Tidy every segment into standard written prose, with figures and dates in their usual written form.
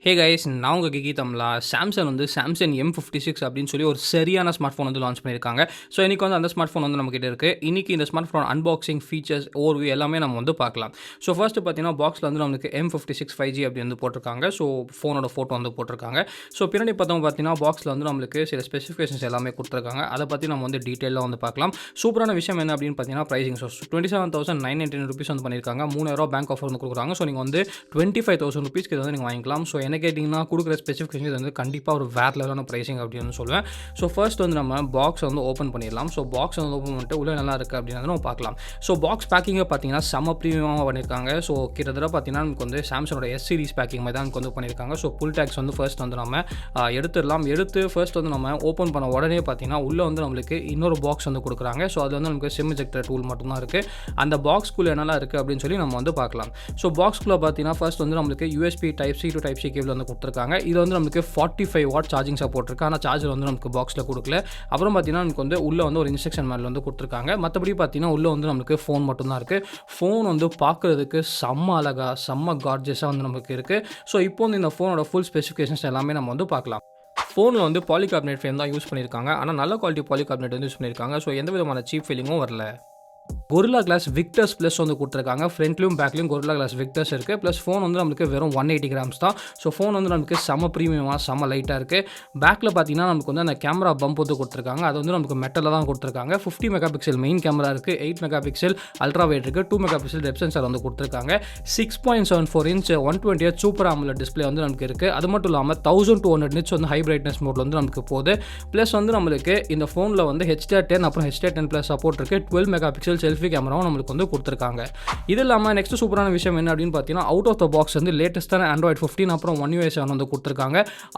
Hey guys, நான் உங்கள் Kiki தமிழா. Samsung வந்து சாம்சங் M56 அப்படின்னு சொல்லி ஒரு சரியான ஸ்மார்ட் ஃபோன் வந்து லான்ச் பண்ணியிருக்காங்க. ஸோ இன்றைக்கி வந்து அந்த ஸ்மார்ட் ஃபோன் வந்து நம்மக்கிட்ட இருக்குது. இன்றைக்கி இந்த smart phone unboxing, features, overview எல்லாமே நம்ம வந்து பார்க்கலாம். ஸோ ஃபர்ஸ்ட்டு பார்த்தீங்கன்னா பாக்ஸில் வந்து நம்மளுக்கு M56 5G அப்படி வந்து போட்டிருக்காங்க. ஸோ ஃபோனோட ஃபோட்டோ வந்து போட்டிருக்காங்க. ஸோ பின்னாடி பார்த்தீங்கன்னா பாக்ஸில் வந்து நம்மளுக்கு சில ஸ்பெசிஃபிகேஷன்ஸ் எல்லாமே கொடுத்துருக்காங்க. அதை பற்றி நம்ம வந்து டீட்டெயிலாக வந்து பார்க்கலாம். சூப்பரான விஷயம் என்ன அப்படின்னு பார்த்தீங்கன்னா ப்ரைசிங். ஸோ 27,999 rupees வந்து பண்ணியிருக்காங்க. 3000 பேங்க் ஆஃபர் வந்து கொடுக்குறாங்க. ஸோ நீங்கள் வந்து 25,000 rupees வந்து நீங்கள் வாங்கிக்கலாம். ஸோ என்ன கேட்டிங்கன்னா கொடுக்குற ஸ்பெசிஃபிகேஷன் வந்து கண்டிப்பாக ஒரு வேறு லெவலான ப்ரைசிங் அப்படின்னு சொல்லுவேன். ஸோ ஃபர்ஸ்ட் வந்து நம்ம பாக்ஸ் வந்து ஓப்பன் பண்ணிடலாம். ஸோ பாக்ஸ் வந்து ஓப்பன் பண்ணிட்டு உள்ளே நல்லா இருக்குது அப்படின்னு நம்ம பார்க்கலாம். ஸோ பாக்ஸ் பேக்கிங்கை பார்த்தீங்கன்னா செம ப்ரீமியமாக பண்ணியிருக்காங்க. ஸோ கிட்டத்தட்ட பார்த்தீங்கன்னா நமக்கு வந்து சாம்சங்கோட S சீரிஸ் பேக்கிங் மாதிரி தான் நமக்கு வந்து பண்ணியிருக்காங்க. ஸோ புல் டேக்ஸ் வந்து ஃபர்ஸ்ட் வந்து நம்ம எடுத்துடலாம். எடுத்து ஃபர்ஸ்ட் வந்து நம்ம ஓப்பன் பண்ண உடனே பார்த்தீங்கன்னா உள்ளே வந்து நம்மளுக்கு இன்னொரு பாக்ஸ் வந்து கொடுக்குறாங்க. ஸோ அது வந்து நமக்கு சிம் எஜெக்டர் டூல் மட்டும்தான் இருக்குது. அந்த பாக்ஸ்குள்ளே என்னெல்லாம் இருக்குது அப்படின்னு சொல்லி நம்ம வந்து பார்க்கலாம். ஸோ பாக்ஸ்குள்ளே பார்த்தீங்கன்னா ஃபர்ஸ்ட் வந்து நம்மளுக்கு USB Type-C to Type-C cable வந்து கொடுத்துருக்காங்க. இது வந்து நமக்கு 45 வாட் சார்ஜிங் சப்போர்ட் இருக்குது. ஆனால் சார்ஜர் வந்து நமக்கு பாக்ஸில் கொடுக்கல. அப்புறம் பார்த்தீங்கன்னா நமக்கு வந்து உள்ளே வந்து ஒரு இன்ஸ்ட்ரக்ஷன் மேனுவல் வந்து கொடுத்துருக்காங்க. மற்றபடி பார்த்தீங்கன்னா உள்ளே வந்து நமக்கு ஃபோன் மட்டும்தான் இருக்குது. ஃபோன் வந்து பார்க்குறதுக்கு செம்ம அழகாக, செம்ம கார்ஜியஸாக வந்து நமக்கு இருக்குது. ஸோ இப்போ வந்து இந்த ஃபோனோட ஃபுல் ஸ்பெசிஃபிகேஷன்ஸ் எல்லாமே நம்ம வந்து பார்க்கலாம். ஃபோனில் வந்து பாலிகார்பனேட் ஃப்ரேம் தான் யூஸ் பண்ணியிருக்காங்க. ஆனால் நல்ல குவாலிட்டி பாலிகார்பனேட் வந்து யூஸ் பண்ணியிருக்காங்க. ஸோ எந்த விதமான சீப் ஃபீலிங்கும் வரல. Gorilla Glass Victus Plus வந்து கொடுத்துருக்காங்க. ஃப்ரண்ட்லையும் பேக்லையும் Gorilla Glass Victus இருக்குது. ப்ளஸ் ஃபோன் வந்து நமக்கு வெறும் 180 grams தான். ஸோ ஃபோன் வந்து நமக்கு செம்ம ப்ரீமியமாக, செம்ம லைட்டாக இருக்குது. பேக்கில் பார்த்தீங்கன்னா நமக்கு வந்து அந்த கேமரா பம்ப் வந்து கொடுத்துருக்காங்க. அது வந்து நமக்கு மெட்டலில் தான் கொடுத்துருக்காங்க. 50 மெகா மெயின் கேமரா இருக்குது. 8 மெகா அல்ட்ரா வைட் இருக்குது. 2 மெகா டெப்த் சென்சார் வந்து கொடுத்துருக்காங்க. 6.74 inch 120Hz super AMOLED display வந்து நமக்கு இருக்குது. அது மட்டும் இல்லாமல் 1200 nits வந்து ஹை பிரைட்னஸ் மோட் வந்து நமக்கு போகுது. ப்ளஸ் வந்து நம்மளுக்கு இந்த ஃபோனில் வந்து HDR10 அப்புறம் HDR10+ சப்போர்ட் இருக்குது. 12 மெகா செல்ஃபி கேமராவும் நம்மளுக்கு வந்து கொடுத்துருக்காங்க. இது இல்லாமல் நெக்ஸ்ட் சூப்பரான விஷயம் என்ன அப்படின்னு பார்த்தீங்கன்னா அவுட் ஆஃப் த பாக்ஸ் வந்து லேட்டஸ்ட்டான Android 15 அப்புறம் One UI 7 வந்து கொடுத்துருக்காங்க.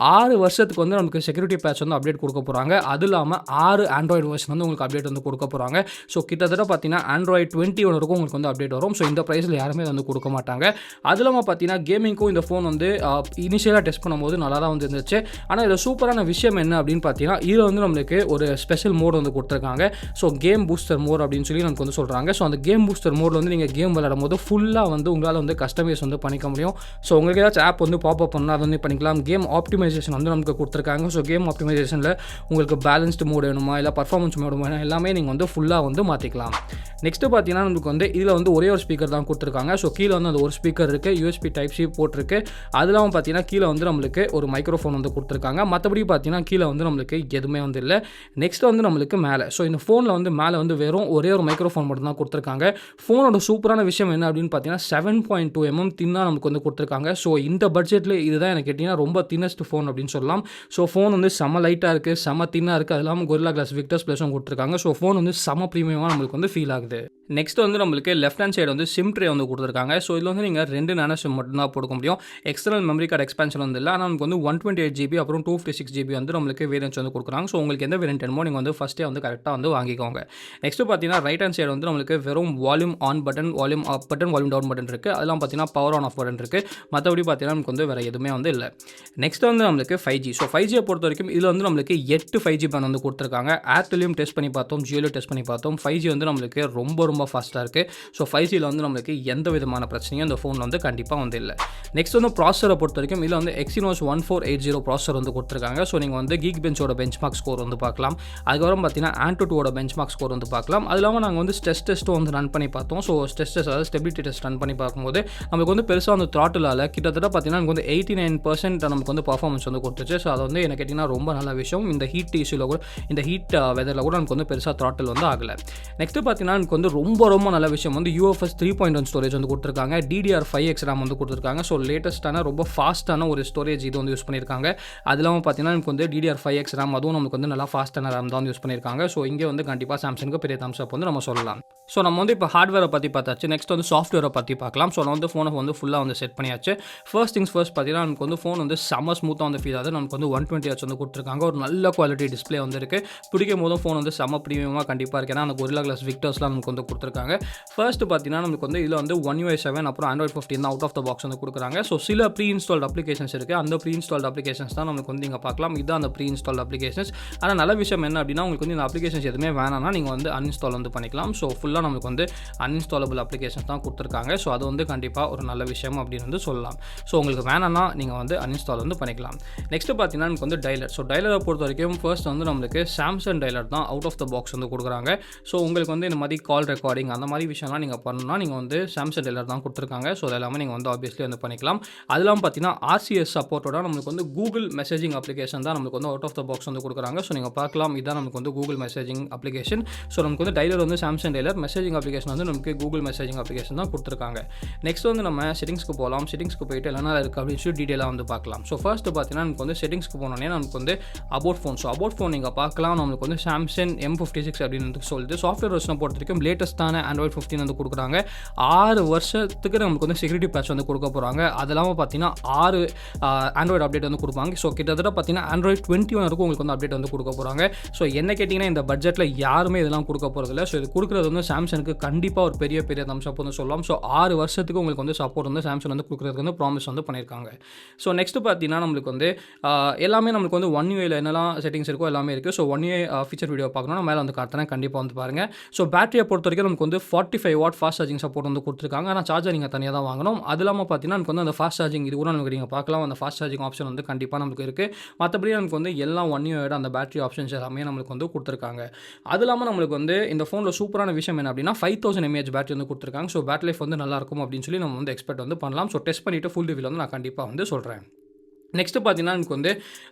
6 வருஷத்துக்கு வந்து நமக்கு செக்யூரிட்டி பேட்ச் வந்து அப்டேட் கொடுக்க போகிறாங்க. அது இல்லாமல் 6 Android வெர்ஷன் வந்து உங்களுக்கு அப்டேட் வந்து கொடுக்க போகிறாங்க. ஸோ கிட்டத்தட்ட பார்த்தீங்கன்னா Android 21 வரைக்கும் உங்களுக்கு வந்து அப்டேட் வரும். ஸோ இந்த ப்ரைஸில் யாருமே வந்து கொடுக்க மாட்டாங்க. அது இல்லாமல் பார்த்தீங்கன்னா கேமிங்க்கும் இந்த ஃபோன் வந்து இனிஷியலாக டெஸ்ட் பண்ணும்போது நல்லா தான் வந்து இருந்துச்சு. ஆனால் இதில் சூப்பரான விஷயம் என்ன அப்படின்னு பார்த்தீங்கன்னா இதில் வந்து நம்மளுக்கு ஒரு ஸ்பெஷல் மோட் வந்து கொடுத்துருக்காங்க. ஸோ கேம் பூஸ்டர் மோட் அப்படின்னு சொல்லி நமக்கு வந்து சொல்கிறாங்க. ஸோ அந்த கேம் பூஸ்டர் மோடில் வந்து நீங்கள் கேம் விளையாடும் போது ஃபுல்லாக வந்து உங்களால் வந்து கஸ்டமைஸ் வந்து பண்ணிக்க முடியும். ஸோ உங்களுக்கு ஏதாச்சும் ஆப் வந்து பாப்அப் பண்ணால் அதை வந்து பண்ணிக்கலாம். கேம் ஆப்டிமைசேஷன் வந்து நமக்கு கொடுத்துருக்காங்க. ஸோ கேம் ஆப்டிமைசேஷனில் உங்களுக்கு பேலன்ஸ்டு மோட் வேணுமா இல்லை பர்ஃபார்மன்ஸ் மோட் வேணுமா எல்லாமே நீங்கள் வந்து ஃபுல்லாக வந்து மாற்றிக்கலாம். நெக்ஸ்ட்டு பார்த்தீங்கன்னா நமக்கு வந்து இதில் வந்து ஒரே ஒரு ஸ்பீக்கர் தான் கொடுத்துருக்காங்க. ஸோ கீழே வந்து அந்த ஒரு ஸ்பீக்கர் இருக்குது. USB Type-C போட்டிருக்கு. அது இல்லாமல் பார்த்தீங்கன்னா கீழே வந்து நம்மளுக்கு ஒரு மைக்ரோஃபோன் வந்து கொடுத்துருக்காங்க. மற்றபடி பார்த்தீங்கன்னா கீழே வந்து நம்மளுக்கு எதுவுமே வந்து இல்லை. நெக்ஸ்ட் வந்து நம்மளுக்கு மேலே ஸோ இந்த ஃபோனில் வந்து மேலே வந்து வெறும் ஒரே ஒரு மைக்ரோஃபோன் மட்டும் தான் கொடுத்துருக்காங்க. ஃபோனோட சூப்பரான விஷயம் என்ன அப்படின்னு பார்த்தீங்கன்னா 7.2 mm தின்னாக நமக்கு வந்து கொடுத்துருக்காங்க. ஸோ இந்த பட்ஜெட்டில் இதுதான் எனக்கு கேட்டிங்கன்னா ரொம்ப தின்னஸ்ட் ஃபோன் அப்படின்னு சொல்லலாம். ஸோ ஃபோன் வந்து செம்ம லைட்டாக இருக்குது, செம்ம தின்னாக இருக்குது. அது இல்லாமல் Gorilla Glass Victus Plusம் கொடுத்துருக்காங்க. ஸோ ஃபோன் வந்து செம்ம ப்ரீமியமாக நம்மளுக்கு வந்து ஃபீல் ஆகுது. நெக்ஸ்ட் வந்து நம்மளுக்கு லெஃப்ட் ஹேண்ட் சைடு வந்து சிம் ட்ரே வந்து கொடுத்துருக்காங்க. ஸோ இதில் வந்து நீங்கள் 2 நானோ சிம் மட்டும் தான் போட முடியும். எக்ஸ்டர்னல் மெமரி கார்டு எக்ஸ்பான்ஷன் வந்து இல்லை. ஆனால் நமக்கு வந்து 128GB அப்புறம் 256GB வந்து நம்மளுக்கு வேரியன்ட்ஸ் வந்து கொடுக்குறாங்க. ஸோ உங்களுக்கு எந்த வேரியன்ட் வேணுமோ நீங்கள் வந்து ஃபஸ்ட்டே வந்து கரெக்டாக வந்து வாங்கிக்கோங்க. நெக்ஸ்ட் பார்த்தீங்கன்னா ரைட் ஹேண்ட் சைடு வந்து நம்மளுக்கு வெறும் volume on button, volume up button, volume down button இருக்குது. அதெல்லாம் பார்த்தீங்கன்னா பவர் ஆன் ஆஃப் பட்டன் இருக்குது. மற்றபடி பார்த்தீங்கன்னா நமக்கு வந்து வேறு எதுவுமே வந்து இல்லை. நெக்ஸ்ட் வந்து நம்மளுக்கு 5G. ஸோ 5G பொறுத்த வரைக்கும் இதில் வந்து நம்மளுக்கு 8 5G பேன் வந்து கொடுத்துருக்காங்க. ஏர்டெல்லையும் டெஸ்ட் பண்ணி பார்த்தோம், ஜியோலையும் டெஸ்ட் பண்ணி பார்த்தோம். 5G வந்து நம்மளுக்கு ரொம்ப ஃபாஸ்ட்டாக இருக்குது. ஸோ 5Gயில் வந்து நம்மளுக்கு எந்த விதமான பிரச்சனையும் இந்த ஃபோனில் வந்து கண்டிப்பாக வந்து இல்லை. நெக்ஸ்ட் வந்து ப்ராசரை பொறுத்த வரைக்கும் இதில் வந்து Exynos 1480 ப்ராசர் வந்து கொடுத்துருக்காங்க. ஸோ நீங்கள் வந்து Geekbench-ஓட பெஞ்ச்மார்க் ஸ்கோர் வந்து பார்க்கலாம். அதுக்கப்புறம் பார்த்தீங்கன்னா Antutu-ஓட பெஞ்ச்மார்க் ஸ்கோர் வந்து பார்க்கலாம். அது இல்லாமல் நாங்கள் வந்து ஸ்ட்ரெஸ் டெஸ்ட்டும் வந்து ரன் பண்ணி பார்த்தோம். ஸோ ஸ்ட்ரெஸ் டெஸ்ட் அதாவது ஸ்டெபிலிட்டி டெஸ்ட் ரன் பண்ணி பார்க்கும்போது நமக்கு வந்து பெருசாக வந்து த்ராட்டிலால் கிட்டத்தட்ட பார்த்தீங்கன்னா நமக்கு வந்து 89% நமக்கு வந்து பர்ஃபார்மன்ஸ் வந்து கொடுத்துச்சு. ஸோ அது வந்து எனக்கு கேட்டிங்கன்னா ரொம்ப நல்ல விஷயம். இந்த ஹீட் இஷ்யூவில் கூட, இந்த ஹீட் வெதரில் கூட நமக்கு வந்து பெருசாக த்ராட்டில் வந்து ஆகலை. நெக்ஸ்ட்டு பார்த்தீங்கன்னா எனக்கு வந்து ரொம்ப நல்ல விஷயம் வந்து UFS 3.1 ஸ்டோரேஜ் வந்து கொடுத்துருக்காங்க. DDR5X RAM வந்து கொடுத்துருக்காங்க. ஸோ லேட்டஸ்ட்டான ரொம்ப ஃபாஸ்ட்டான ஒரு ஸ்டோரேஜ் இது வந்து யூஸ் பண்ணியிருக்காங்க. அது இல்லாமல் பார்த்தீங்கன்னா நமக்கு வந்து DDR5X RAM அதுவும் நமக்கு வந்து நல்லா ஃபாஸ்ட்டான RAM தான் யூஸ் பண்ணியிருக்காங்க. ஸோ இங்கே வந்து கண்டிப்பாக சாம்சங்க்கு பெரிய தம்ஸ் அப் வந்து நம்ம சொல்லலாம். ஸோ நம்ம வந்து இப்போ ஹார்ட்வேரை பற்றி பார்த்தாச்சு. நெக்ஸ்ட் வந்து சாஃப்ட்வேரை பற்றி பார்க்கலாம். ஸோ நான் வந்து ஃபோனை வந்து ஃபுல்லாக வந்து செட் பண்ணியாச்சு. ஃபர்ஸ்ட் திங்ஸ் ஃபர்ஸ்ட் பார்த்தீங்கன்னா நமக்கு வந்து ஃபோன் வந்து செம்ம ஸ்மூத்தாக வந்து ஃபீல் ஆகுது. நமக்கு வந்து 120Hz வந்து கொடுத்துருக்காங்க. ஒரு நல்ல குவாலிட்டி டிஸ்பிளே வந்து இருக்குது. பிடிக்கும் போதும் ஃபோன் வந்து செம்ம ப்ரீமியமாக கண்டிப்பாக இருக்குது. ஏன்னா அந்த Gorilla Glass Victusலாம் நமக்கு வந்து கொடுத்துருக்காங்க. ஃபர்ஸ்ட் பார்த்தீங்கன்னா நமக்கு வந்து இதில் வந்து One UI 7 அப்புறம் Android 15 தான் அவுட் ஆஃப் த பாக்ஸ் வந்து கொடுக்குறாங்க. ஸோ சில ப்ரீ இன்ஸ்டால்ட் அப்ளிகேஷன்ஸ் இருக்குது. அந்த ப்ரீ இன்ஸ்டால்ட் அப்ளிகேஷன்ஸ் தான் நமக்கு வந்து நீங்கள் பார்க்கலாம். இதுதான் அந்த ப்ரீ இன்ஸ்டால்ட் அப்ளிகேஷன்ஸ். ஆனால் நல்ல விஷயம் என்ன அப்படின்னா உங்களுக்கு வந்து இந்த அப்ளிகேஷன்ஸ் எதுவுமே வேணாம்னா நீங்கள் வந்து அன்இன்ஸ்டால் வந்து பண்ணிக்கலாம். ஸோ ஃபுல்லாக நம்மளுக்கு வந்து அன்இன்ஸ்டாலபிள் அப்ளிகேஷன்ஸ் தான் கொடுத்துருக்காங்க. ஸோ அது வந்து கண்டிப்பாக ஒரு நல்ல விஷயம் அப்படின்னு வந்து சொல்லலாம். ஸோ உங்களுக்கு வேணாம்னா நீங்கள் வந்து அன்இன்ஸ்டால் வந்து பண்ணிக்கலாம். நெக்ஸ்ட்டு பார்த்தீங்கன்னா நமக்கு வந்து டைலர். ஸோ டைலரை பொறுத்த வரைக்கும் ஃபர்ஸ்ட் வந்து நம்மளுக்கு சாம்சங் டைலர் தான் அவுட் ஆஃப் த பாக்ஸ் வந்து கொடுக்குறாங்க. ஸோ உங்களுக்கு வந்து இந்த மாதிரி கால் ரெக்கார்டிங் அந்த மாதிரி விஷயம்லாம் நீங்கள் பண்ணணும்னா நீங்கள் வந்து சாம்சங் டைலர் தான் கொடுத்துருக்காங்க. ஸோ அது எல்லாமே நீங்கள் வந்து ஆப்வியஸ்லி வந்து பண்ணிக்கலாம். அதெல்லாம் பார்த்தீங்கன்னா RCS சப்போர்ட்டோட நம்மளுக்கு வந்து கூகுள் மெசேஜிங் அப்ளிகேஷன் தான் நம்மளுக்கு வந்து அவுட் ஆஃப் த பாக்ஸ் வந்து கொடுக்குறாங்க. ஸோ நீங்கள் பார்க்கலாம், இதுதான் நமக்கு வந்து கூகுள் மெசேஜிங் அப்ளிகேஷன். ஸோ நமக்கு வந்து டைலர் வந்து சாம்சங் டைலர், மெசேஜிங் அப்ளிகேஷன் வந்து நமக்கு கூகுள் மெசேஜிங் அப்ளிகேஷன் தான் கொடுத்துருக்காங்க. நெக்ஸ்ட் வந்து நம்ம செட்டிங்ஸ்க்கு போகலாம். செட்டிங்ஸ்க்கு போயிட்டு என்ன இருக்குது அப்படின்னு சொல்லி டீட்டெயிலாக வந்து பார்க்கலாம். ஸோ ஃபர்ஸ்ட் பார்த்தீங்கன்னா நமக்கு வந்து செட்டிங்ஸ்க்கு போனோன்னே நமக்கு வந்து about phone. So about phone நீங்கள் பார்க்கலாம், நம்மளுக்கு வந்து சாம்சங் M56 அப்படின்னு சொல்லுது. சாஃப்ட்வேர் வெர்ஷனை பொறுத்த வரைக்கும் லேட்டஸ்ட்டான Android 15 வந்து கொடுக்குறாங்க. 6 வருஷத்துக்கு நமக்கு வந்து செக்யூரிட்டி பேட்ச் வந்து கொடுக்க போகிறாங்க. அது இல்லாமல் பார்த்தீங்கன்னா 6 ஆண்ட்ராய்டு அப்டேட் வந்து கொடுப்பாங்க. ஸோ கிட்டத்தட்ட பார்த்தீங்கன்னா Android 21 வரைக்கும் உங்களுக்கு வந்து அப்டேட் வந்து கொடுக்க போகிறாங்க. ஸோ என்ன கேட்டிங்கன்னா இந்த பட்ஜெட்டில் யாருமே இதெல்லாம் கொடுக்க போகிறதில்ல. ஸோ இது கொடுக்குறது வந்து சாம்சங்க்கு கண்டிப்பாக ஒரு பெரிய தம்ஸ் அப் வந்து சொல்லலாம். ஸோ 6 வருஷத்துக்கு உங்களுக்கு வந்து சப்போர்ட் வந்து சாம்சங் வந்து கொடுக்குறதுக்கு வந்து ப்ராமிஸ் வந்து பண்ணியிருக்காங்க. ஸோ நெக்ஸ்ட் பார்த்தீங்கன்னா நம்மளுக்கு வந்து எல்லாமே நம்மளுக்கு வந்து ஒன் யூஐயில் என்னெல்லாம் செட்டிங்ஸ் இருக்கோ எல்லாமே இருக்குது. So one UI feature video பார்க்கணும்னா மேலே வந்து காட்டுறேன், கண்டிப்பாக வந்து பாருங்கள். ஸோ பேட்டரியை பொறுத்த வரைக்கும் நமக்கு வந்து 45 வாட் ஃபாஸ்ட் சார்ஜிங் சப்போர்ட் வந்து கொடுத்துருக்காங்க. ஆனால் சார்ஜர் நீங்கள் தனியாக தான் வாங்கணும். அது இல்லாமல் பார்த்தீங்கன்னா நமக்கு வந்து அந்த ஃபாஸ்ட் சார்ஜிங் இது கூட நமக்கு நீங்கள் பார்க்கலாம். அந்த ஃபாஸ்ட் சார்ஜிங் ஆப்ஷன் வந்து கண்டிப்பாக நமக்கு இருக்குது. மற்றபடி நமக்கு வந்து எல்லாம் ஒன் யூஐயோட அந்த பேட்டரி ஆப்ஷன்ஸ் எல்லாமே நம்மளுக்கு வந்து கொடுத்துருக்காங்க. அது இல்லாமல் நம்மளுக்கு வந்து இந்த ஃபோனில் சூப்பரான விஷயம் என்ன அப்படின்னா 5000 mAh பேட்டரி வந்து கொடுத்துருக்காங்க. ஸோ பேட்டரி லைஃப் வந்து நல்லாயிருக்கும் அப்படின்னு சொல்லி நம்ம வந்து எக்ஸ்பெக்ட் வந்து பண்ணலாம். ஸோ டெஸ்ட் பண்ணிவிட்டு ஃபுல் ரிவ்யூ வந்து நான் கண்டிப்பாக வந்து சொல்கிறேன். நெக்ஸ்ட்டு பார்த்தீங்கன்னா எனக்கு வந்து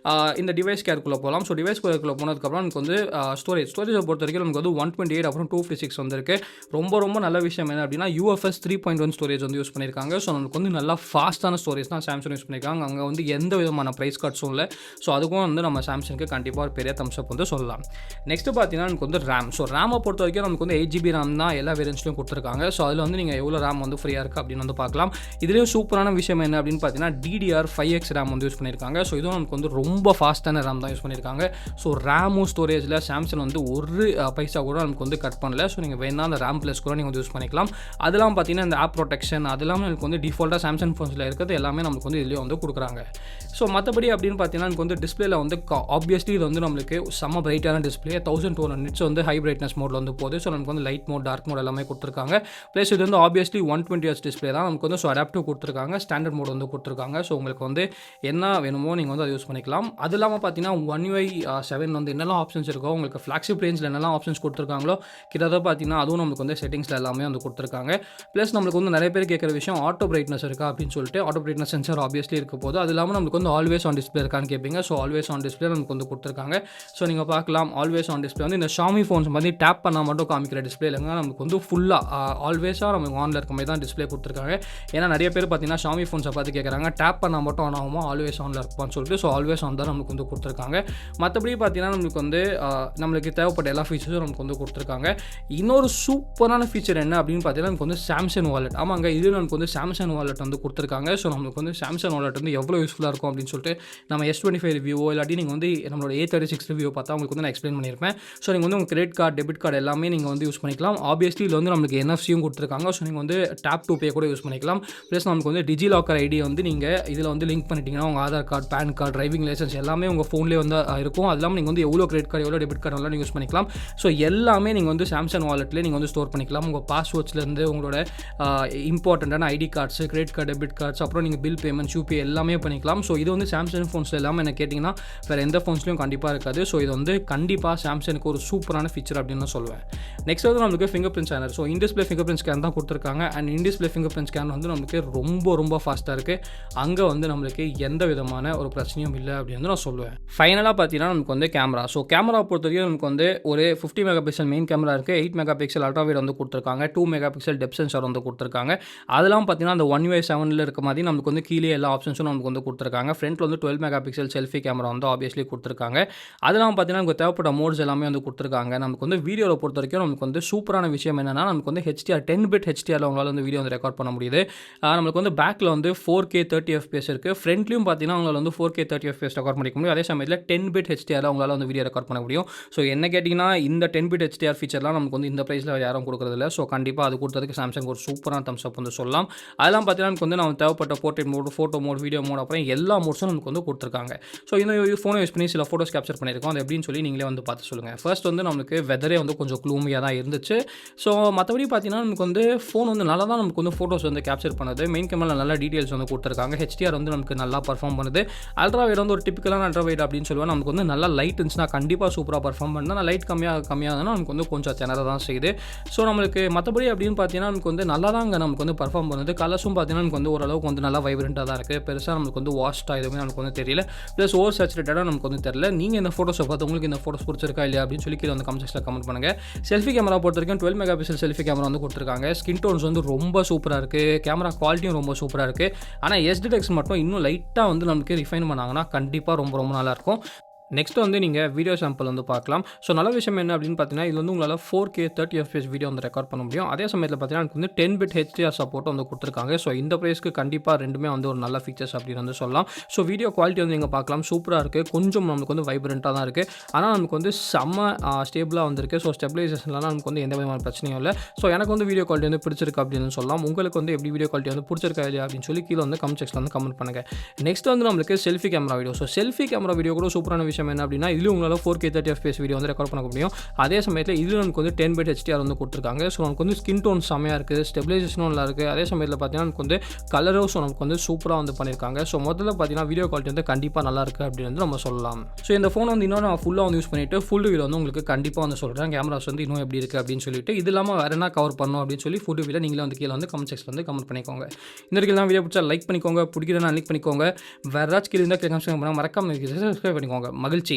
இந்த டிவைஸ் கேருக்குள்ளே போகலாம். ஸோ டிவைஸ் கேருக்குள்ளே போனதுக்கப்புறம் எனக்கு வந்து ஸ்டோரேஜை பொறுத்த வரைக்கும் நமக்கு வந்து 128 அப்புறம் 256 வந்துருக்கு. ரொம்ப நல்ல விஷயம் என்ன அப்படின்னா UFS 3.1 ஸ்டோரேஜ் வந்து யூஸ் பண்ணியிருக்காங்க. ஸோ நமக்கு வந்து நல்லா ஃபாஸ்ட்டான ஸ்டோரேஜ் தான் சாம்சங் யூஸ் பண்ணியிருக்காங்க. அங்கே வந்து எந்த விதமான ப்ரைஸ் கட்ஸும் இல்லை. ஸோ அதுக்கும் வந்து நம்ம சாம்சங்க்கு கண்டிப்பாக ஒரு பெரிய தம்ஸ் அப் வந்து சொல்லலாம். நெக்ஸ்ட்டு பார்த்தீங்கன்னா நமக்கு வந்து ரேம். ஸோ ரேமை பொறுத்த வரைக்கும் நமக்கு வந்து 8GB ரேம் தான் எல்லா வேரியன்ட்ஸ்லையும் கொடுத்துருக்காங்க. ஸோ அதில் வந்து நீங்கள் எவ்வளோ ரேம் வந்து ஃப்ரீயாக இருக்குது அப்படின்னு வந்து பார்க்கலாம். இதுலேயும் சூப்பரான விஷயம் என்ன அப்படின்னு பார்த்தீங்கன்னா DDR5X ரேம் வந்து யூஸ் பண்ணியிருக்காங்க. ஸோ இதுவும் நமக்கு வந்து ரொம்ப ஃபாஸ்ட்டான ரேம் தான் யூஸ் பண்ணியிருக்காங்க. ஸோ ரேமும் ஸ்டோரேஜில் சாம்சங் வந்து ஒரு பைசா கூட நமக்கு வந்து கட் பண்ணல. ஸோ நீங்கள் வேணா அந்த ரேம் ப்ளஸ் கூட நீங்கள் வந்து யூஸ் பண்ணிக்கலாம். அதெல்லாம் பார்த்தீங்கன்னா இந்த ஆப் ப்ரொடெக்ஷன் அதெல்லாம் எனக்கு வந்து டிஃபால்ட்டாக சாம்சங் ஃபோன்ஸில் இருக்கிறது எல்லாமே நமக்கு வந்து இதுலேயும் வந்து கொடுக்குறாங்க. ஸோ மற்றபடி அப்படின்னு பார்த்தீங்கன்னா எனக்கு வந்து டிஸ்பிளேல வந்து ஆப்வியஸ்லி இது வந்து நம்மளுக்கு செம்ம பிரைட்டான டிஸ்பிளே 1200 nits வந்து ஹை பிரைட்னஸ் மோடில் வந்து போகுது. ஸோ நமக்கு வந்து லைட் மோட் டார்க் மோட் எல்லாமே கொடுத்துருக்காங்க. ப்ளஸ் இது வந்து ஆப்வியஸ்லி 120Hz டிஸ்பிளே தான் நமக்கு வந்து. ஸோ அடாப்டிவ் கொடுத்துருக்காங்க, ஸ்டாண்டர்ட் மோட் வந்து கொடுத்துருக்காங்க. ஸோ உங்களுக்கு வந்து என்ன வேணுமோ நீங்கள் வந்து அதை யூஸ் பண்ணிக்கலாம். அது இல்லாமல் பார்த்தீங்கன்னா One UI 7 வந்து என்னெல்லாம் ஆப்ஷன்ஸ் இருக்கோ உங்களுக்கு ஃப்ளாக்ஷிப் ரேஞ்சில் என்னெல்லாம் ஆப்ஷன்ஸ் கொடுத்துருக்காங்களோ கிட்டத்தட்ட பார்த்தீங்கன்னா அதுவும் நமக்கு வந்து செட்டிங்ஸில் எல்லாமே வந்து கொடுத்துருக்காங்க. ப்ளஸ் நம்மளுக்கு வந்து நிறைய பேர் கேட்குற விஷயம் ஆட்டோ பிரைட்னஸ் இருக்கா அப்படின்னு சொல்லிட்டு. ஆட்டோ பிரைட்னஸ் சென்சார் ஆப்வியஸ்லி இருக்க போது. அது இல்லாமல் நமக்கு வந்து ஆல்வேஸ் ஆன் டிஸ்பிளே இருக்கான்னு கேட்பீங்க. ஸோ ஆல்வேஸ் ஆன் டிஸ்பிளே நமக்கு வந்து கொடுத்துருக்காங்க. ஸோ நீங்கள் பார்க்கலாம் ஆல்வேஸ் ஆன் டிஸ்பிளே வந்து இந்த Xiaomi ஃபோன்ஸ் மாதிரி டேப் பண்ணால் மட்டும் காமிக்கிற டிஸ்பிளே இல்லைங்க. நமக்கு வந்து ஃபுல்லாக ஆல்வேஸாக நமக்கு ஆனில் இருக்க மாதிரி தான் டிஸ்பிளே கொடுத்துருக்காங்க. ஏன்னா நிறைய பேர் பார்த்தீங்கன்னா Xiaomi ஃபோன்ஸை பார்த்து கேட்குறாங்க டேப் பண்ணால் மட்டும் ஆன் ஆகுமா, ஆல்வேஸ் ஆனில் இருப்பான்னு சொல்லிட்டு. ஸோ ஆல்வேஸ் ஆன் தான் நமக்கு வந்து கொடுத்துருக்காங்க. மற்றபடி பார்த்தீங்கன்னா நம்மளுக்கு வந்து நம்மளுக்கு தேவைப்பட்ட எல்லா ஃபீச்சர்ஸும் நமக்கு வந்து கொடுத்துருக்காங்க. இன்னொரு சூப்பரான ஃபீச்சர் என்ன அப்படின்னு பார்த்தீங்கன்னா நமக்கு வந்து சாம்சங் வாலெட். ஆமாங்க, இது நமக்கு வந்து சாம்சங் வாலெட் வந்து கொடுத்துருக்காங்க. ஸோ நமக்கு வந்து சாம்சங் வாலெட் வந்து எவ்வளோ யூஸ்ஃபுல்லாக இருக்கும் அப்படின்னு சொல்லிட்டு நம்ம S25 ரிவ்யூவோ இல்லாட்டி நீங்கள் வந்து நம்மளோட A36 ரிவ்யூ பார்த்தா உங்களுக்கு வந்து நான் எக்ஸ்பிளைன் பண்ணியிருப்பேன். ஸோ நீங்கள் வந்து உங்கள் கிரெடிட் கார்டு டெபிட் கார்டு எல்லாமே நீங்கள் வந்து யூஸ் பண்ணிக்கலாம். ஆப்வியஸ்லி இதில் வந்து நம்மளுக்கு NFC-யும் கொடுத்துருக்காங்க. ஸோ நீங்கள் வந்து டேப் டு பே கூட யூஸ் பண்ணிக்கலாம். ப்ளஸ் நமக்கு வந்து டிஜிலாக்கர் ஐடி வந்து நீங்கள் இதில் வந்து லிங்க் பண்ணிட்டீங்கன்னா உங்கள் Aadhaar card, PAN card, driving license எல்லாமே உங்கள் ஃபோன்லேயே வந்து இருக்கும். அது இல்லாமல் நீங்கள் வந்து எவ்வளோ கிரெடிட் கார்டு எவ்வளோ டெபிட் கார்டு எல்லாம் யூஸ் பண்ணிக்கலாம். ஸோ எல்லாமே நீங்கள் வந்து சாம்சங் வாலெட்லேயே நீங்கள் வந்து ஸ்டோர் பண்ணிக்கலாம். உங்கள் பாஸ்வேர்ட்ஸ்லேருந்து உங்களோட இம்பார்ட்டண்ட்டான ID cards, credit card, debit cards, அப்புறம் நீங்கள் பில் பேமெண்ட், UPI எல்லாமே பண்ணிக்கலாம். ஸோ இது வந்து சாம்சங் ஃபோன்ஸில் எல்லாமே என்ன கேட்டிங்கன்னா வேறு எந்த ஃபோன்ஸ்லையும் கண்டிப்பாக இருக்காது. ஸோ இது வந்து கண்டிப்பாக சாம்சங்க்கு ஒரு சூப்பரான ஃபீச்சர் அப்படின்னு தான் சொல்லுவேன். நெக்ஸ்ட் வந்து நம்மளுக்கு finger print scanner. So in-display finger print scan தான் கொடுத்துருக்காங்க. And in-display finger print scan வந்து நம்மளுக்கு ரொம்ப ஃபாஸ்ட்டாக இருக்குது. அங்கே வந்து நம்மளுக்கு எந்த விதமான ஒரு பிரச்சனையும் இல்லை அப்படின்னு நான் சொல்லுவேன். ஃபைனலாக பார்த்தீங்கன்னா நமக்கு வந்து கேமரா. ஸோ கேமரா பொறுத்த வரைக்கும் நமக்கு வந்து ஒரு 50 மெகாபிக்சல் மெயின் கேமரா இருக்குது. 8 மெகாபிக்சல் அல்ட்ரா வைட் வந்து கொடுத்துருக்காங்க. 2 மெகாபிக்சல் டெப்த் சென்சார் வந்து கொடுத்துருக்காங்க. அதெல்லாம் பார்த்தீங்கன்னா அந்த One UI 7 இருக்க மாதிரி நமக்கு வந்து கீழே எல்லா ஆப்ஷன்ஸும் நமக்கு வந்து கொடுத்துருக்காங்க. ஃப்ரண்ட்டில் வந்து 12 மெகாபிக்சல் செல்ஃபி கேமரா வந்து ஆப்வியஸ்லி கொடுத்துருக்காங்க. அதெல்லாம் பார்த்தீங்கன்னா நமக்கு தேவைப்பட்ட மோட்ஸ் எல்லாமே வந்து கொடுத்துருக்காங்க. நமக்கு வந்து வீடியோவில் பொறுத்த வரைக்கும் நமக்கு வந்து சூப்பரான விஷயம் என்னென்னா நமக்கு வந்து HDR 10 bit HDRல உங்களால் வந்து வீடியோ வந்து ரெக்கார்ட் பண்ண முடியுது. நம்மளுக்கு வந்து பேக்கில் வந்து 4K 30 FPS இருக்குது. ஃப்ரண்ட்லையும் பார்த்தீங்கன்னா உங்களால் வந்து 4K 30 FPS ரெக்கார்ட் பண்ணிக்க முடியும். அதே சமயத்தில் 10 பிட் HDR உங்களால் வந்து வீடியோ ரெக்கார்ட் பண்ண முடியும். ஸோ என்ன கேட்டிங்கன்னா இந்த 10 பிட் HDR ஃபீச்சர்லாம் நமக்கு வந்து இந்த ப்ரைஸில் யாரும் கொடுக்குறதில்ல. ஸோ கண்டிப்பாக அது கொடுத்ததுக்கு சாம்சங் ஒரு சூப்பரான தம்ஸ் அப் வந்து சொல்லலாம். அதெல்லாம் பார்த்தீங்கன்னா நமக்கு வந்து நம்ம தேவைப்பட்ட portrait mode, photo mode, video mode அப்புறம் எல்லா மோட்ஸும் நமக்கு வந்து கொடுத்துருக்காங்க. ஸோ இந்த ஃபோனை யூஸ் பண்ணி சில ஃபோட்டோஸ் கேப்சர் பண்ணியிருக்கோம். அது எப்படின்னு சொல்லி நீங்களே வந்து பார்த்து சொல்லுங்கள். ஃபர்ஸ்ட் வந்து நமக்கு வெதரே வந்து கொஞ்சம் க்ளூமியாக தான் இருந்துச்சு. ஸோ மற்றபடி பார்த்தீங்கன்னா நமக்கு வந்து ஃபோன் வந்து நல்லா தான் நமக்கு வந்து ஃபோட்டோஸ் வந்து கேப்சர் பண்ணுது. மெயின் கேமராவில் நல்ல டீட்டெயில்ஸ் வந்து கொடுத்துருக்காங்க. HDR வந்து நமக்கு நல்லா பர்ஃபார்ம் பண்ணுது. அல்ட்ரா வைட் வந்து ஒரு டிப்பிக்கலான அல்ட்ரா வைட் அப்படின்னு சொல்லுவேன். நமக்கு வந்து நல்லா லைட் இருந்துச்சுன்னா கண்டிப்பாக சூப்பராக பர்ஃபார்ம் பண்ணா. லைட் கம்மியாகுதுன்னா நமக்கு வந்து கொஞ்சம் திணற தான் செய்யுது. ஸோ நம்மளுக்கு மற்றபடி அப்படின்னு பார்த்தீங்கன்னா நமக்கு வந்து நல்லா தாங்க நமக்கு வந்து பர்ஃபார்ம் பண்ணுது. கலர்ஸும் பார்த்தீங்கன்னா நமக்கு வந்து ஓரளவுக்கு வந்து நல்லா வைப்ரண்ட்டாக தான் இருக்குது. பெருசாக நமக்கு வந்து வாஷ்டாக எதுவுமே நமக்கு வந்து தெரியல. ப்ளஸ் ஓவர் சேச்சுரேட்டடாக நமக்கு வந்து தெரியல. நீங்கள் இந்த ஃபோட்டோஸை பார்த்து உங்களுக்கு இந்த ஃபோட்டோஸ் பிடிச்சிருக்கா இல்லையா அப்படின்னு சொல்லி கீழே வந்து கமெண்ட் செக்ஷனில் கமெண்ட் பண்ணுங்கள். செல்ஃபி கேமரா பொறுத்த வரைக்கும் 12 மெகா பிக்சல் செல்ஃபி கேமரா வந்து கொடுத்துருக்காங்க. ஸ்கின் டோன்ஸ் வந்து ரொம்ப சூப்பராக இருக்குது. கேமரா குவாலிட்டியும் ரொம்ப சூப்பராக இருக்குது. ஆனால் SD டெக்ஸ் மட்டும் இன்னும் லைட்டாக வந்து நமக்கு ரிஃபைன் பண்ணாங்கன்னா கண்டிப்பாக ரொம்ப ரொம்ப நல்லாயிருக்கும். நெக்ஸ்ட் வந்து நீங்கள் வீடியோ சாம்பிள் வந்து பார்க்கலாம். ஸோ நல்ல விஷயம் என்ன அப்படின்னு பார்த்தீங்கன்னா இது வந்து உங்களால் 4K 30 FPS வீடியோ வந்து ரெக்கார்ட் பண்ண முடியும். அதே சமயத்தில் பார்த்தீங்கன்னா எனக்கு வந்து 10 பிட் HDR சப்போர்ட் வந்து கொடுத்துருக்காங்க. ஸோ இந்த ப்ரைஸ்க்கு கண்டிப்பாக ரெண்டுமே வந்து ஒரு நல்ல ஃபீச்சர்ஸ் அப்படின்னு வந்து சொல்லலாம். ஸோ வீடியோ குவாலிட்டி வந்து நீங்கள் பார்க்கலாம் சூப்பராக இருக்குது. கொஞ்சம் நமக்கு வந்து வைப்ரண்ட்டாக தான் இருக்குது. ஆனால் நமக்கு வந்து செம்ம ஸ்டேபிளாக வந்திருக்கு. ஸோ ஸ்டெபிலைசேஷன்லாம் நமக்கு வந்து எந்த விதமான பிரச்சனையும் இல்லை. ஸோ எனக்கு வந்து வீடியோ குவாலிட்டி வந்து பிடிச்சிருக்கு அப்படின்னு சொல்லலாம். உங்களுக்கு வந்து எப்படி வீடியோ குவாலிட்டி வந்து பிடிச்சிருக்கா இல்லையா அப்படின்னு சொல்லி கீழே வந்து கமெண்ட் செக்ஷனில் வந்து கமெண்ட் பண்ணுங்கள். நெக்ஸ்ட் வந்து நம்மளுக்கு selfie camera video. So selfie camera video கூட சூப்பரான விஷயம் என்ன அப்படின்னா இதுலேயும் உங்களால் 4K 30 FPS வீடியோ வந்து ரெக்கார்ட் பண்ண முடியும். அதே சமயத்தில் இதில் நமக்கு வந்து 10 பிட் HDR வந்து கொடுத்துருக்காங்க. ஸோ நமக்கு வந்து ஸ்கின் டோன் செம்மையாக இருக்குது. ஸ்டெபிலைசேஷனும் நல்லா இருக்குது. அதே சமயத்தில் பார்த்தீங்கன்னா நமக்கு வந்து கலரும் நமக்கு வந்து சூப்பராக வந்து பண்ணியிருக்காங்க. ஸோ முதல்ல பார்த்தீங்கன்னா வீடியோ குவாலிட்டி வந்து கண்டிப்பாக நல்லா இருக்குது அப்படின்னு வந்து நம்ம சொல்லலாம். ஸோ இந்த ஃபோன் வந்து இன்னும் நான் ஃபுல்லாக வந்து யூஸ் பண்ணிவிட்டு ஃபுல் ரிவ்யூ வந்து உங்களுக்கு கண்டிப்பாக வந்து சொல்கிறேன். கேமராஸ் வந்து இன்னும் எப்படி இருக்குது அப்படின்னு சொல்லிட்டு இது இல்லாமல் வேறு என்ன கவர் பண்ணணும் அப்படின்னு சொல்லி ஃபுல் ரிவ்யூவில் நீங்களே வந்து கீழே வந்து கமெண்ட் செக்ஷனில் வந்து கமெண்ட் பண்ணிக்கோங்க. இந்த வரைக்கும் வீடியோ பிடிச்சா லைக் பண்ணிக்கோங்க. பிடிக்கிறதுனா லைக் பண்ணிக்கோங்க. வேறு ஏதாச்சும் கீழே இருந்தால் மறக்காம சப்ஸ்கிரைப் பண்ணிக்கோங்க. மகிழ்ச்சி.